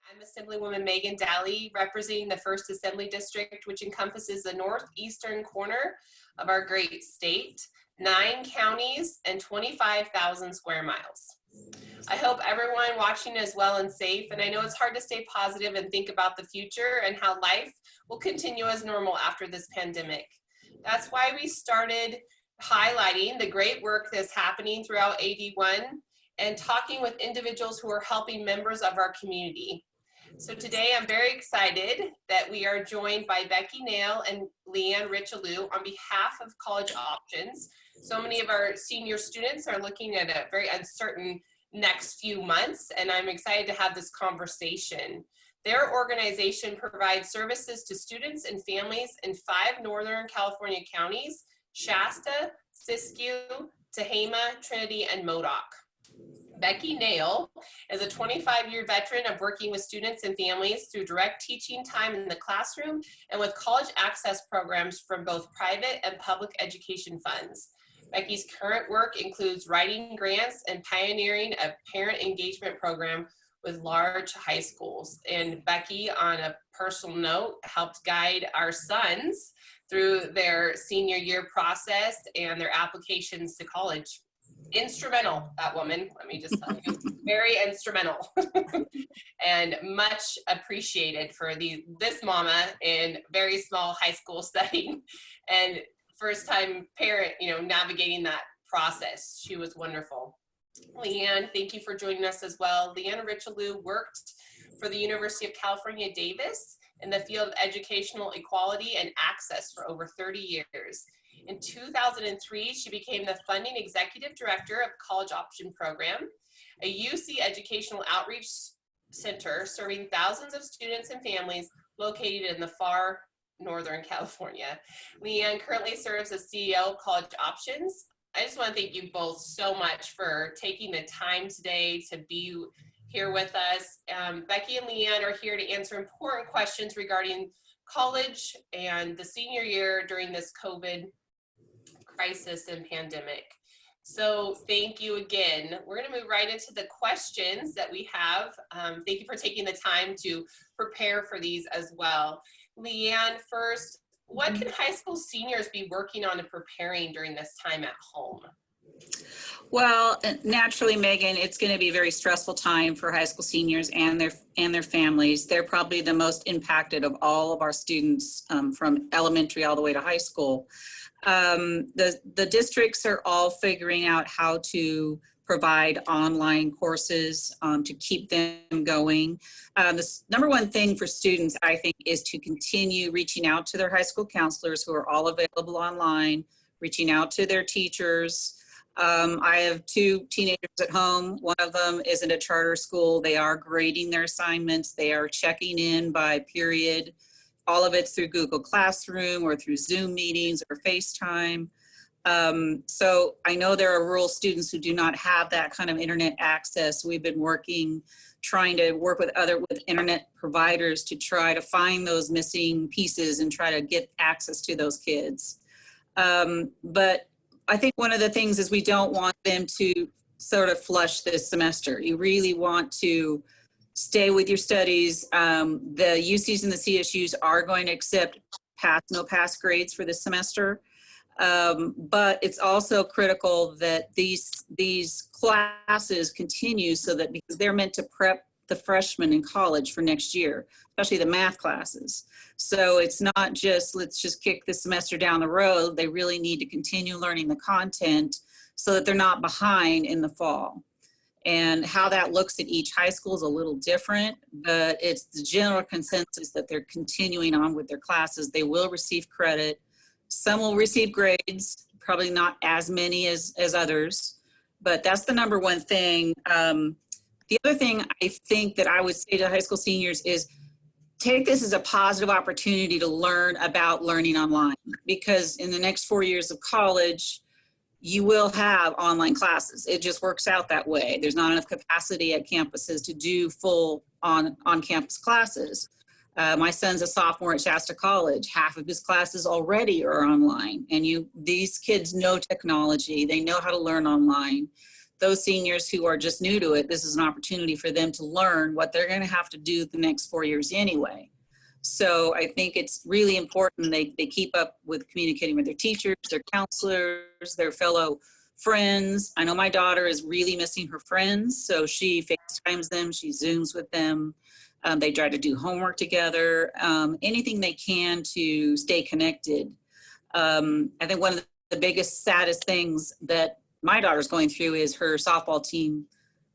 I'm Assemblywoman Megan Dahle, representing the 1st Assembly District, which encompasses the northeastern corner of our great state, 9 counties, and 25,000 square miles. I hope everyone watching is well and safe, and I know it's hard to stay positive and think about the future and how life will continue as normal after this pandemic. That's why we started highlighting the great work that's happening throughout AD1 and talking with individuals who are helping members of our community. So today I'm very excited that we are joined by Becky Dahle and Leanne Richelieu on behalf of College Options. So many of our senior students are looking at a very uncertain next few months, and I'm excited to have this conversation. Their organization provides services to students and families in 5 Northern California counties: Shasta, Siskiyou, Tehama, Trinity, and Modoc. Becky Dahle is a 25-year veteran of working with students and families through direct teaching time in the classroom and with college access programs from both private and public education funds. Becky's current work includes writing grants and pioneering a parent engagement program with large high schools. And Becky, on a personal note, helped guide our sons through their senior year process and their applications to college. Instrumental, that woman, let me just tell you, very instrumental and much appreciated for this mama in very small high school setting and first time parent, navigating that process. She was wonderful. Leanne, thank you for joining us as well. Leanne Richelieu worked for the University of California, Davis in the field of educational equality and access for over 30 years. In 2003, she became the funding executive director of College Option Program, a UC educational outreach center serving thousands of students and families located in the far Northern California. Leanne currently serves as CEO of College Options. I just want to thank you both so much for taking the time today to be here with us. Becky and Leanne are here to answer important questions regarding college and the senior year during this COVID crisis and pandemic. So thank you again. We're going to move right into the questions that we have. Thank you for taking the time to prepare for these as well. Leanne, first, what can high school seniors be working on and preparing during this time at home? Well, naturally, Megan, it's going to be a very stressful time for high school seniors and their families. They're probably the most impacted of all of our students from elementary all the way to high school. The districts are all figuring out how to provide online courses to keep them going. The number one thing for students, I think, is to continue reaching out to their high school counselors who are all available online, reaching out to their teachers. I have 2 teenagers at home. One of them is in a charter school. They are grading their assignments. They are checking in by period. All of it's through Google Classroom or through Zoom meetings or FaceTime. So I know there are rural students who do not have that kind of internet access. We've been trying to work with internet providers to try to find those missing pieces and try to get access to those kids. But I think one of the things is we don't want them to sort of flush this semester. You really want to stay with your studies. The UCs and the CSUs are going to accept no pass grades for this semester. But it's also critical that these classes continue so that, because they're meant to prep the freshmen in college for next year, especially the math classes. So it's not just, let's just kick this semester down the road. They really need to continue learning the content so that they're not behind in the fall. And how that looks at each high school is a little different, but it's the general consensus that they're continuing on with their classes. They will receive credit. Some will receive grades, probably not as many as others, but that's the number one thing. The other thing I think that I would say to high school seniors is take this as a positive opportunity to learn about learning online, because in the next 4 years of college, you will have online classes. It just works out that way. There's not enough capacity at campuses to do full on-campus classes. My son's a sophomore at Shasta College. Half of his classes already are online. And these kids know technology. They know how to learn online. those seniors who are just new to it, this is an opportunity for them to learn what they're going to have to do the next 4 years anyway. So I think it's really important they keep up with communicating with their teachers, their counselors, their fellow friends. I know my daughter is really missing her friends, so she FaceTimes them, she Zooms with them. They try to do homework together, anything they can to stay connected. I think one of the biggest, saddest things that my daughter's going through is her softball team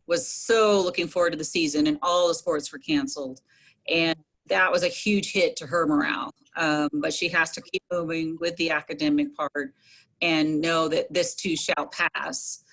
was so looking forward to the season and all the sports were canceled. And that was a huge hit to her morale. But she has to keep moving with the academic part and know that this too shall pass.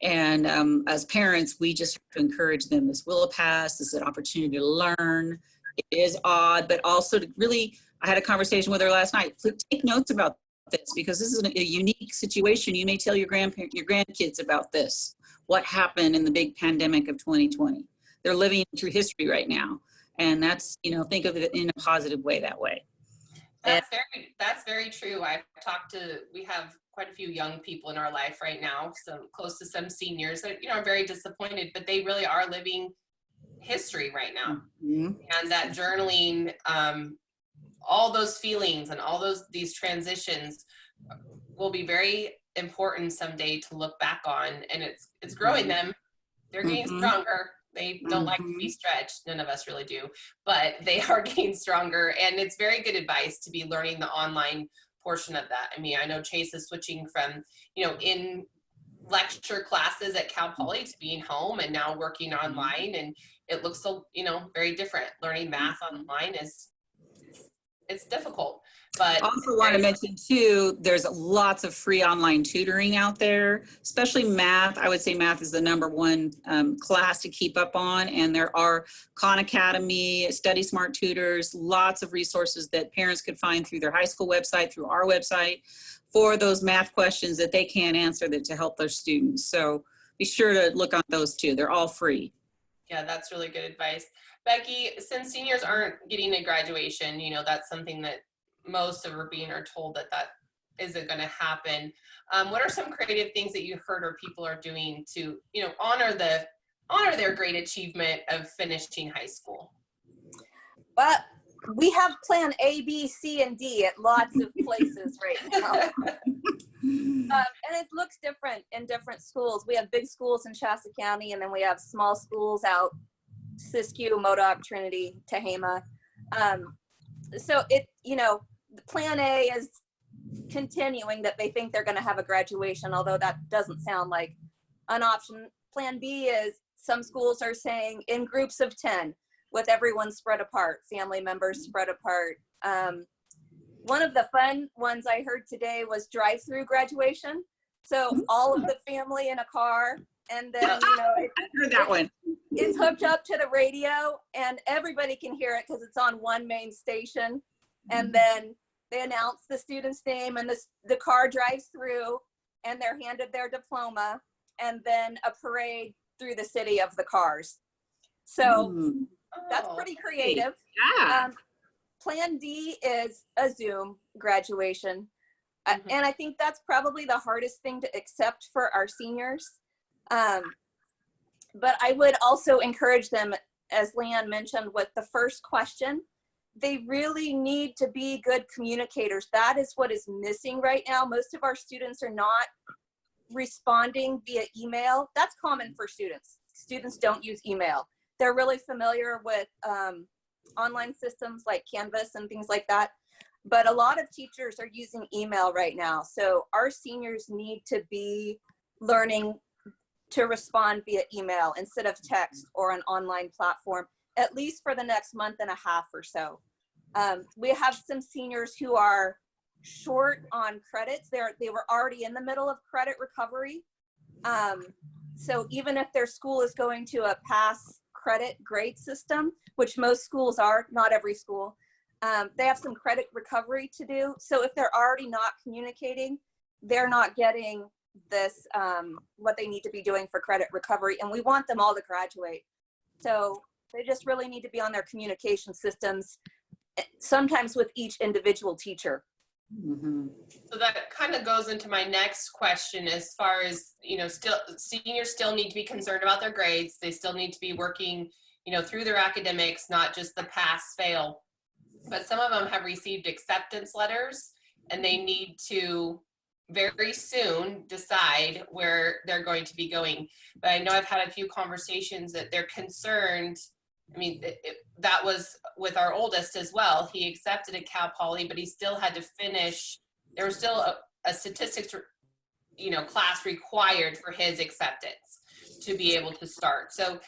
And as parents, we just have to encourage them. This will pass. This is an opportunity to learn. It is odd, but also to really, I had a conversation with her last night. Please take notes about this because this is a unique situation. You may tell your grandkids about this. What happened in the big pandemic of 2020? They're living through history right now. And that's, you know, think of it in a positive way that way. That's very true. We have quite a few young people in our life right now, so close to some seniors that, you know, are very disappointed, but they really are living history right now. Mm-hmm. And that journaling, all those feelings and all these transitions will be very important someday to look back on, and it's growing them. They're getting stronger. They don't like to be stretched. None of us really do, but they are getting stronger. And it's very good advice to be learning the online portion of that. I mean, I know Chase is switching from, you know, in lecture classes at Cal Poly to being home and now working online. And it looks so, you know, very different. Learning math online it's difficult. But I also want to mention too, there's lots of free online tutoring out there, especially math. I would say math is the #1 class to keep up on. And there are Khan Academy, Study Smart tutors, lots of resources that parents could find through their high school website, through our website, for those math questions that they can't answer to help their students. So be sure to look on those too. They're all free. Yeah, that's really good advice. Becky, since seniors aren't getting a graduation, you know, that's something that most of our being are told that isn't going to happen. What are some creative things that you heard or people are doing to, you know, honor their great achievement of finishing high school? Well, we have plan A, B, C, and D at lots of places right now. And it looks different in different schools. We have big schools in Shasta County, and then we have small schools out Siskiyou, Modoc, Trinity, Tehama. So you know, plan A is continuing that they think they're going to have a graduation, although that doesn't sound like an option. Plan B is some schools are saying in groups of 10 with everyone spread apart, family members spread apart. One of the fun ones I heard today was drive-through graduation. So all of the family in a car, and then, you know, I heard that one. It's hooked up to the radio and everybody can hear it because it's on one main station. And then they announce the student's name and the car drives through and they're handed their diploma, and then a parade through the city of the cars. So that's pretty creative. Yeah. Plan D is a Zoom graduation. And I think that's probably the hardest thing to accept for our seniors. But I would also encourage them, as Leanne mentioned, with the first question, they really need to be good communicators. That is what is missing right now. Most of our students are not responding via email. That's common for students. Students don't use email. They're really familiar with online systems like Canvas and things like that. But a lot of teachers are using email right now. So our seniors need to be learning to respond via email instead of text or an online platform, at least for the next month and a half or so. We have some seniors who are short on credits. They were already in the middle of credit recovery. So even if their school is going to a pass credit grade system, which most schools are, not every school, they have some credit recovery to do. So if they're already not communicating, they're not getting this, what they need to be doing for credit recovery. And we want them all to graduate. So they just really need to be on their communication systems, sometimes with each individual teacher. Mhm. So that kind of goes into my next question as far as, still seniors still need to be concerned about their grades. They still need to be working, through their academics, not just the pass fail. But some of them have received acceptance letters and they need to very soon decide where they're going to be going. But I know I've had a few conversations that they're concerned. I mean, that was with our oldest as well. He accepted at Cal Poly, but he still had to finish. There was still a statistics, class required for his acceptance to be able to start. So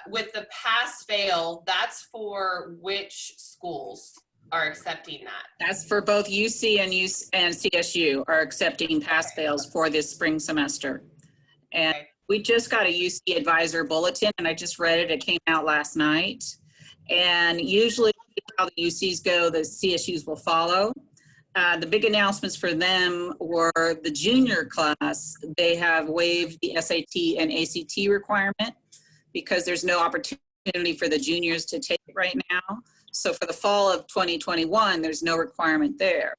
with the pass fail, that's for which schools are accepting that? That's for both UC and CSU are accepting pass fails for this spring semester. And Okay. we just got a UC advisor bulletin, and I just read it. It came out last night. And usually how the UCs go, the CSUs will follow. The big announcements for them were the junior class. They have waived the SAT and ACT requirement because there's no opportunity for the juniors to take it right now. So for the fall of 2021, there's no requirement there.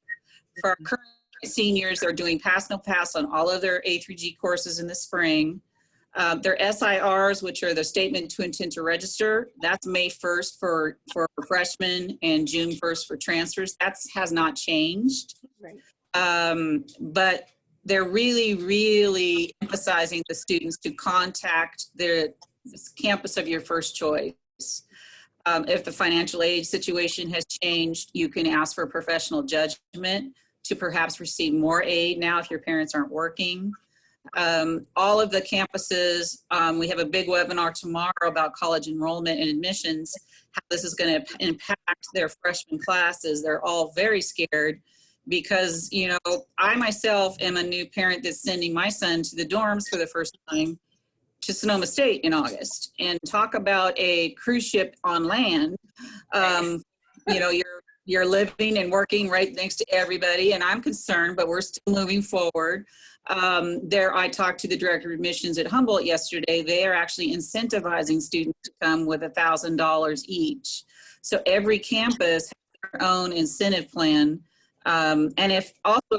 For our current seniors, they're doing pass no pass on all of their A through G courses in the spring. Their SIRs, which are the statement to intent to register, that's May 1st for freshmen and June 1st for transfers. That has not changed. Right. But they're really, really emphasizing the students to contact the campus of your first choice. If the financial aid situation has changed, you can ask for professional judgment to perhaps receive more aid now if your parents aren't working. All of the campuses, we have a big webinar tomorrow about college enrollment and admissions, how this is going to impact their freshman classes. They're all very scared because, I myself am a new parent that's sending my son to the dorms for the first time to Sonoma State in August, and talk about a cruise ship on land. You're living and working right next to everybody, and I'm concerned, but we're still moving forward. I talked to the director of admissions at Humboldt yesterday. They are actually incentivizing students to come with $1,000 each. So every campus has their own incentive plan. And if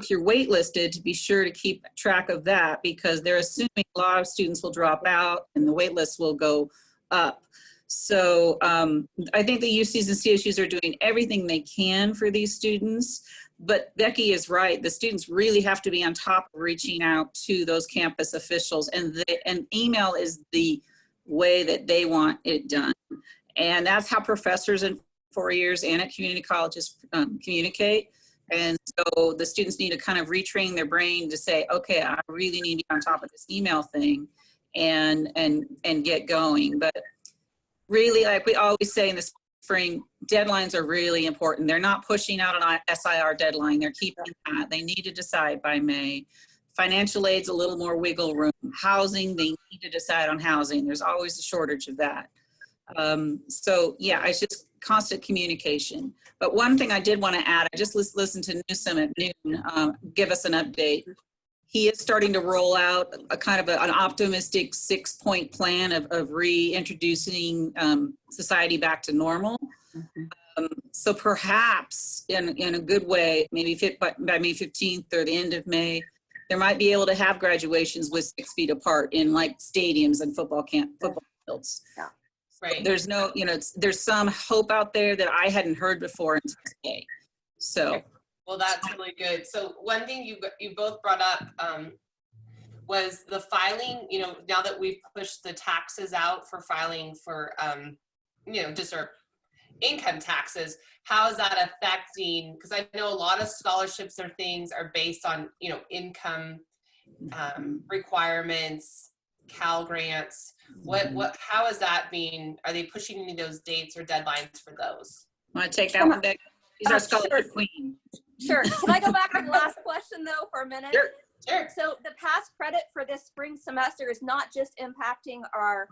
you're waitlisted, to be sure to keep track of that, because they're assuming a lot of students will drop out and the wait list will go up. So I think the UCs and CSUs are doing everything they can for these students. But Becky is right. The students really have to be on top of reaching out to those campus officials, and email is the way that they want it done. And that's how professors in 4 years and at community colleges communicate. And so the students need to kind of retrain their brain to say, okay, I really need to be on top of this email thing and get going. But really, like we always say in the spring, deadlines are really important. They're not pushing out an SIR deadline. They're keeping that. They need to decide by May. Financial aid's a little more wiggle room. Housing, they need to decide on housing. There's always a shortage of that. So yeah, it's just constant communication. But one thing I did want to add, I just listened to Newsom at noon give us an update. He is starting to roll out a kind of an optimistic 6-point plan of reintroducing society back to normal. So perhaps in a good way, maybe by May 15th or the end of May, there might be able to have graduations with 6 feet apart in like stadiums and football fields. Yeah. Right. There's no, there's some hope out there that I hadn't heard before until today. So. Okay. Well, that's really good. So one thing you both brought up was the filing, now that we've pushed the taxes out for filing for, just our income taxes, how is that affecting, because I know a lot of scholarships or things are based on, income requirements, Cal grants. How is that being, are they pushing any of those dates or deadlines for those? Want to take that one back? She's our scholarship queen. Sure. Can I go back to the last question though for a minute? Sure. So the pass credit for this spring semester is not just impacting our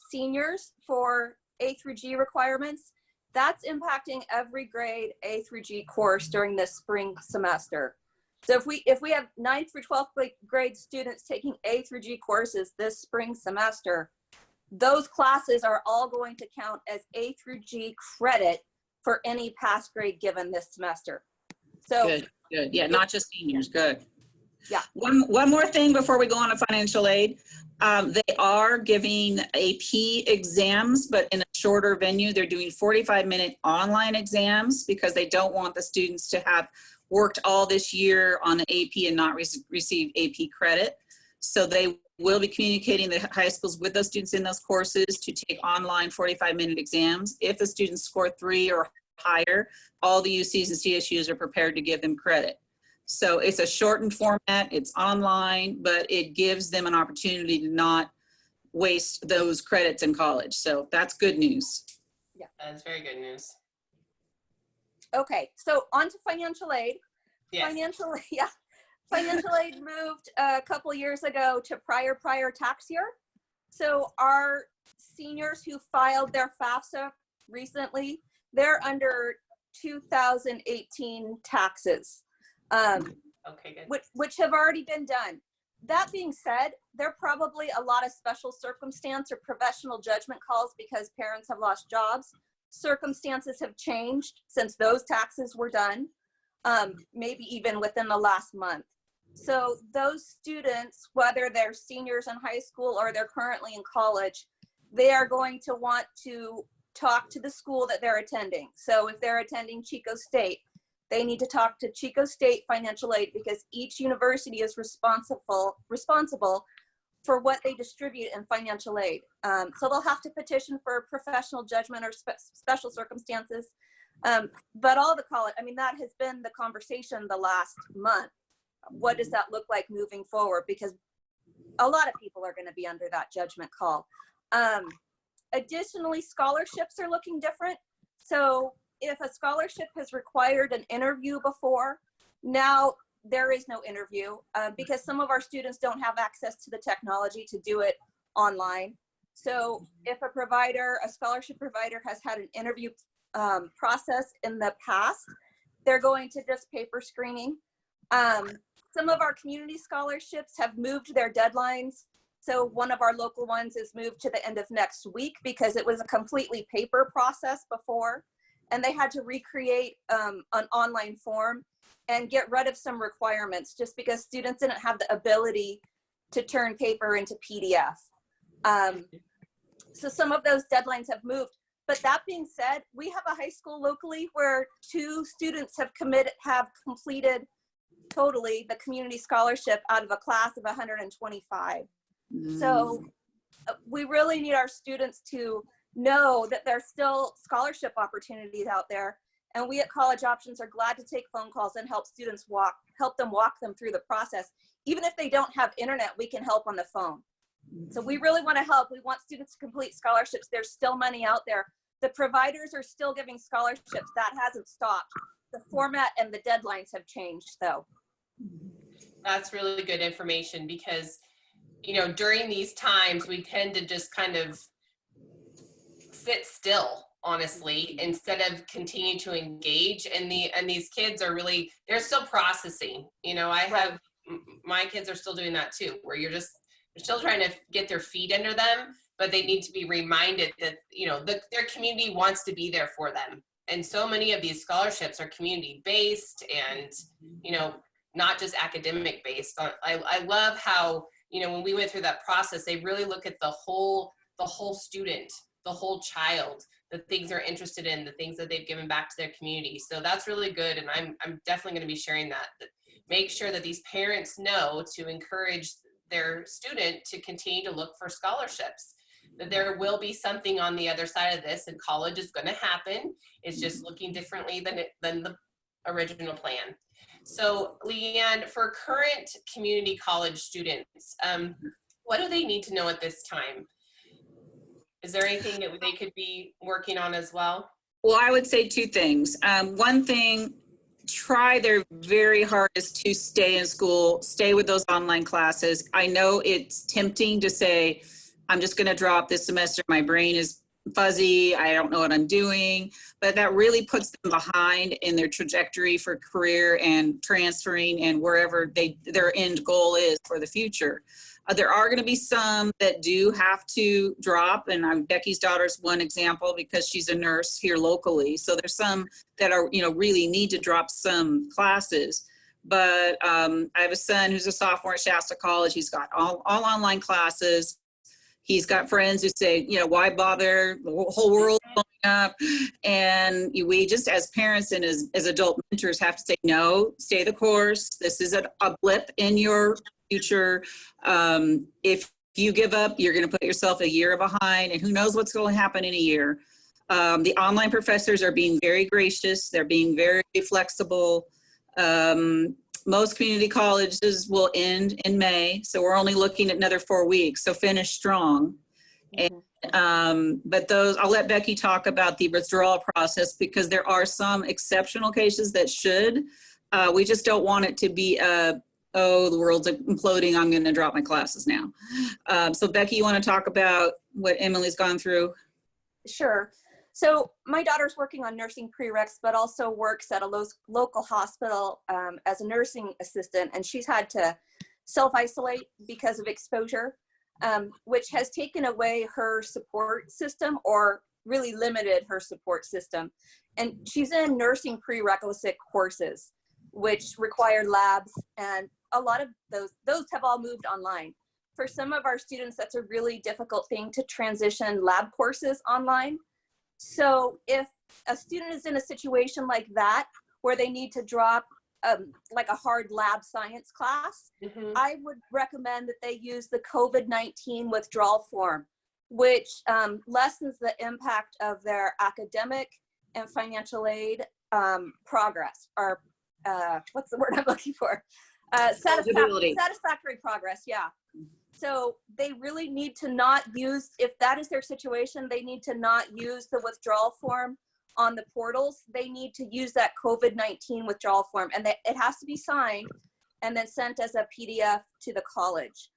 seniors for A through G requirements. That's impacting every grade A through G course during this spring semester. So if we have 9th through 12th grade students taking A through G courses this spring semester, those classes are all going to count as A through G credit for any pass grade given this semester. So Good, good. Yeah, not just seniors, good. Yeah. One more thing before we go on to financial aid. They are giving AP exams, but in a shorter venue. They're doing 45-minute online exams because they don't want the students to have worked all this year on an AP and not receive AP credit. So they will be communicating the high schools with those students in those courses to take online 45-minute exams. If the students score 3 or higher, all the UCs and CSUs are prepared to give them credit. So it's a shortened format, it's online, but it gives them an opportunity to not waste those credits in college. So that's good news. Yeah, That's very good news. okay, so on to financial aid. Yes. Financial aid moved a couple years ago to prior tax year. So our seniors who filed their FAFSA recently, they're under 2018 taxes, Okay, good. which have already been done. That being said, there are probably a lot of special circumstance or professional judgment calls because parents have lost jobs. Circumstances have changed since those taxes were done, maybe even within the last month. So those students, whether they're seniors in high school or they're currently in college, they are going to want to talk to the school that they're attending. So if they're attending Chico State, they need to talk to Chico State Financial Aid because each university is responsible for what they distribute in financial aid. So they'll have to petition for professional judgment or special circumstances. But all the college, I mean, that has been the conversation the last month. What does that look like moving forward? Because a lot of people are going to be under that judgment call. Additionally, scholarships are looking different. So if a scholarship has required an interview before, now there is no interview because some of our students don't have access to the technology to do it online. So if a scholarship provider has had an interview process in the past, they're going to just paper screening. Some of our community scholarships have moved their deadlines. So one of our local ones is moved to the end of next week because it was a completely paper process before, and they had to recreate an online form and get rid of some requirements just because students didn't have the ability to turn paper into PDF. So some of those deadlines have moved. But that being said, we have a high school locally where 2 students have completed totally the community scholarship out of a class of 125. So we really need our students to know that there's still scholarship opportunities out there. And we at College Options are glad to take phone calls and help them walk them through the process. Even if they don't have internet, we can help on the phone. So we really want to help. We want students to complete scholarships. There's still money out there. The providers are still giving scholarships. That hasn't stopped. The format and the deadlines have changed though. That's really good information because, during these times, we tend to just kind of sit still, honestly, instead of continue to engage. And these kids are really, they're still processing. My kids are still doing that too, where they're still trying to get their feet under them, but they need to be reminded that, their community wants to be there for them. And so many of these scholarships are community-based and, not just academic based. I love how, when we went through that process, they really look at the whole student, the whole child, the things they're interested in, the things that they've given back to their community. So that's really good. And I'm definitely going to be sharing that. Make sure that these parents know to encourage their student to continue to look for scholarships, that there will be something on the other side of this, and college is going to happen. It's just looking differently than the original plan. So Leanne, for current community college students, what do they need to know at this time? Is there anything that they could be working on as well? Well, I would say 2 things. One thing, try their very hardest to stay in school, stay with those online classes. I know it's tempting to say, I'm just going to drop this semester. My brain is fuzzy. I don't know what I'm doing, but that really puts them behind in their trajectory for career and transferring and wherever their end goal is for the future. There are going to be some that do have to drop, and Becky's daughter's one example because she's a nurse here locally. So there's some that are, really need to drop some classes. But I have a son who's a sophomore at Shasta College. He's got all online classes. He's got friends who say, why bother? The whole world is going up. And we just, as parents and as adult mentors, have to say, no, stay the course. This is a blip in your future. If you give up, you're going to put yourself a year behind, and who knows what's going to happen in a year. The online professors are being very gracious. They're being very flexible. Most community colleges will end in May, so we're only looking at another 4 weeks, so finish strong. And, but I'll let Becky talk about the withdrawal process, because there are some exceptional cases that should. We just don't want it to be oh, the world's imploding, I'm gonna drop my classes now. So Becky, you wanna talk about what Emily's gone through? Sure. So my daughter's working on nursing prereqs, but also works at a local hospital as a nursing assistant, and she's had to self-isolate because of exposure, which has taken away her support system, or really limited her support system. And she's in nursing prerequisite courses, which require labs, and a lot of those have all moved online. For some of our students, that's a really difficult thing to transition lab courses online. So if a student is in a situation like that, where they need to drop like a hard lab science class, I would recommend that they use the COVID-19 withdrawal form, which lessens the impact of their academic and financial aid progress, or what's the word I'm looking for? Satisfactory progress, yeah. So they really need to not use, if that is their situation, they need to not use the withdrawal form on the portals. They need to use that COVID-19 withdrawal form, and it has to be signed and then sent as a PDF to the college.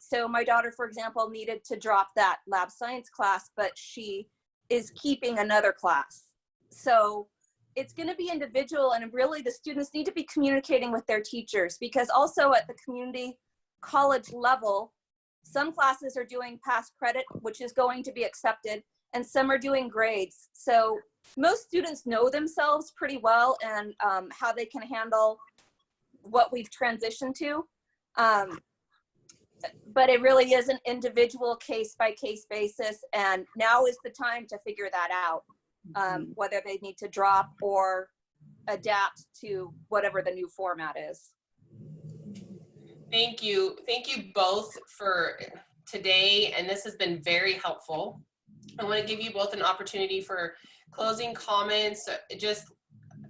So my daughter, for example, needed to drop that lab science class, but she is keeping another class. So it's going to be individual, and really the students need to be communicating with their teachers, because also at the community college level, some classes are doing pass credit, which is going to be accepted, and some are doing grades. So most students know themselves pretty well, and how they can handle what we've transitioned to. But it really is an individual case-by-case basis, and now is the time to figure that out, whether they need to drop or adapt to whatever the new format is. Thank you both for today, and this has been very helpful. I want to give you both an opportunity for closing comments. Just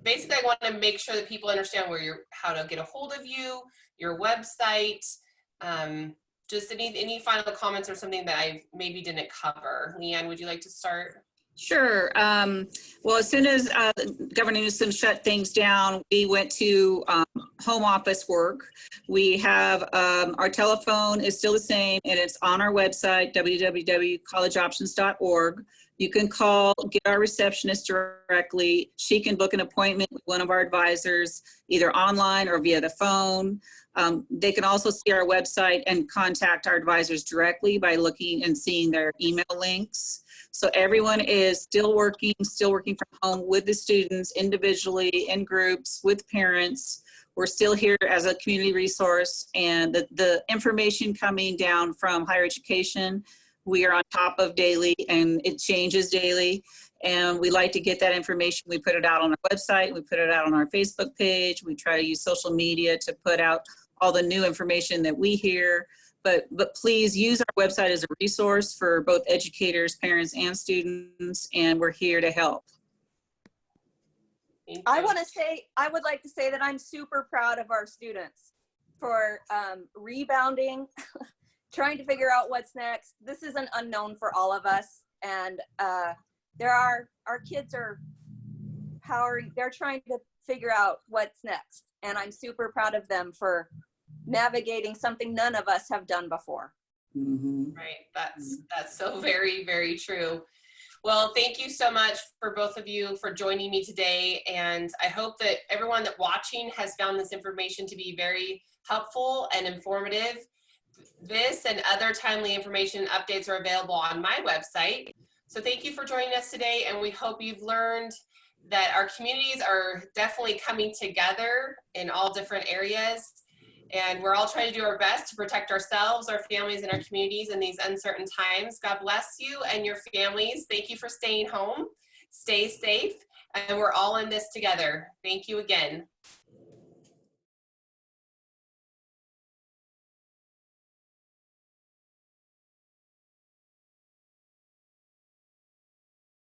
basically, I want to make sure that people understand how to get a hold of you, your website. Just any final comments or something that I maybe didn't cover. Leanne, would you like to start? Sure. Well, as soon as Governor Newsom shut things down, we went to home office work. We have our telephone is still the same, and it's on our website, www.collegeoptions.org. You can call, get our receptionist directly. She can book an appointment with one of our advisors, either online or via the phone. They can also see our website and contact our advisors directly by looking and seeing their email links. So everyone is still working from home with the students, individually, in groups, with parents. We're still here as a community resource, and the information coming down from higher education, we are on top of daily, and it changes daily. And we like to get that information. We put it out on our website. We put it out on our Facebook page. We try to use social media to put out all the new information that we hear. But please use our website as a resource for both educators, parents, and students, and we're here to help. I would like to say that I'm super proud of our students for rebounding, trying to figure out what's next. This is an unknown for all of us, and our kids are powering, they're trying to figure out what's next, and I'm super proud of them for navigating something none of us have done before. Right, that's so very, very true. Well, thank you so much for both of you for joining me today, and I hope that everyone that watching has found this information to be very helpful and informative. This and other timely information updates are available on my website. So thank you for joining us today, and we hope you've learned that our communities are definitely coming together in all different areas, and we're all trying to do our best to protect ourselves, our families, and our communities in these uncertain times. God bless you and your families. Thank you for staying home. Stay safe, and we're all in this together. Thank you again.